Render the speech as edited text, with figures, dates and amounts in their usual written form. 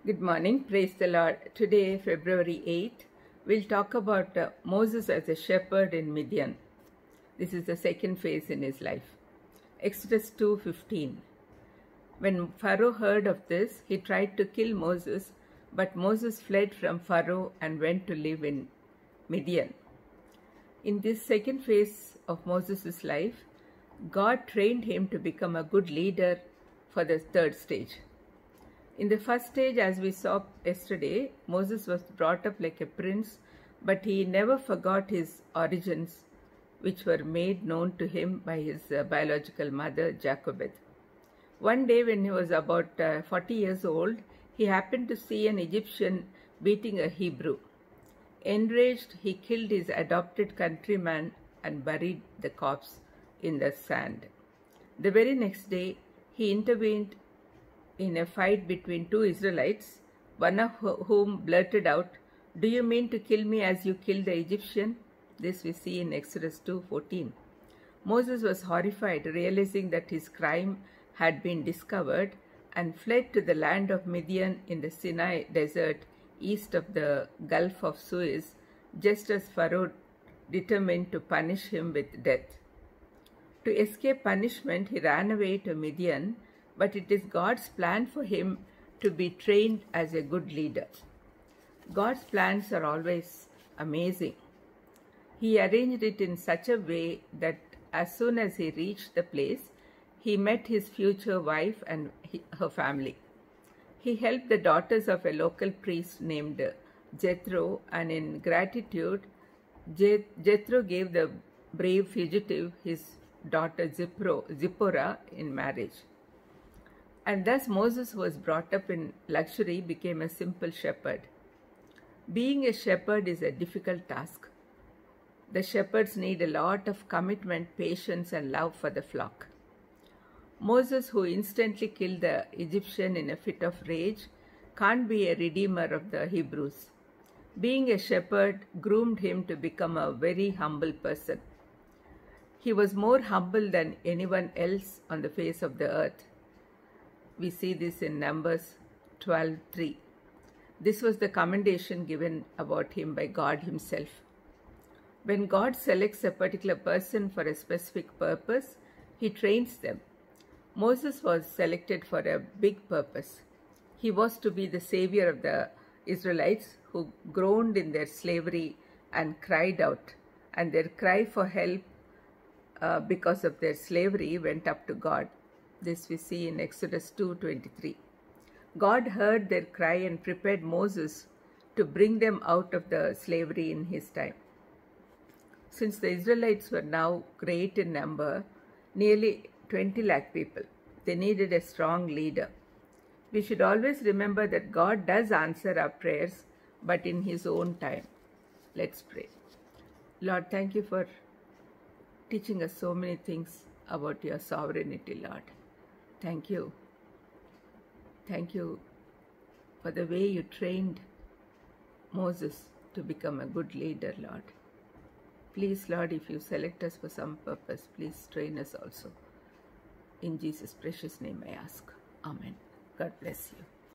Good morning, praise the Lord. Today, February 8th, we'll talk about Moses as a shepherd in Midian. This is the second phase in his life. Exodus 2:15. When Pharaoh heard of this, he tried to kill Moses, but Moses fled from Pharaoh and went to live in Midian. In this second phase of Moses' life, God trained him to become a good leader for the third stage. In the first stage, as we saw yesterday, Moses was brought up like a prince, but he never forgot his origins, which were made known to him by his biological mother, Jochebed. One day when he was about 40 years old, he happened to see an Egyptian beating a Hebrew. Enraged, he killed his adopted countryman and buried the corpse in the sand. The very next day, he intervened in a fight between two Israelites, one of whom blurted out, "Do you mean to kill me as you killed the Egyptian?" This we see in Exodus 2:14. Moses was horrified, realizing that his crime had been discovered, and fled to the land of Midian in the Sinai desert east of the Gulf of Suez, just as Pharaoh determined to punish him with death. To escape punishment, he ran away to Midian, but it is God's plan for him to be trained as a good leader. God's plans are always amazing. He arranged it in such a way that as soon as he reached the place, he met his future wife and her family. He helped the daughters of a local priest named Jethro, and in gratitude, Jethro gave the brave fugitive his daughter Zipporah in marriage. And thus Moses, who was brought up in luxury, became a simple shepherd. Being a shepherd is a difficult task. The shepherds need a lot of commitment, patience, and love for the flock. Moses, who instantly killed the Egyptian in a fit of rage, can't be a redeemer of the Hebrews. Being a shepherd groomed him to become a very humble person. He was more humble than anyone else on the face of the earth. We see this in Numbers 12:3. This was the commendation given about him by God himself. When God selects a particular person for a specific purpose, he trains them. Moses was selected for a big purpose. He was to be the savior of the Israelites who groaned in their slavery and cried out, and their cry for help because of their slavery went up to God. This we see in Exodus 2:23. God heard their cry and prepared Moses to bring them out of the slavery in his time. Since the Israelites were now great in number, nearly 20 lakh people, they needed a strong leader. We should always remember that God does answer our prayers, but in his own time. Let's pray. Lord, thank you for teaching us so many things about your sovereignty, Lord. Thank you. Thank you for the way you trained Moses to become a good leader, Lord. Please, Lord, if you select us for some purpose, please train us also. In Jesus' precious name I ask. Amen. God bless you.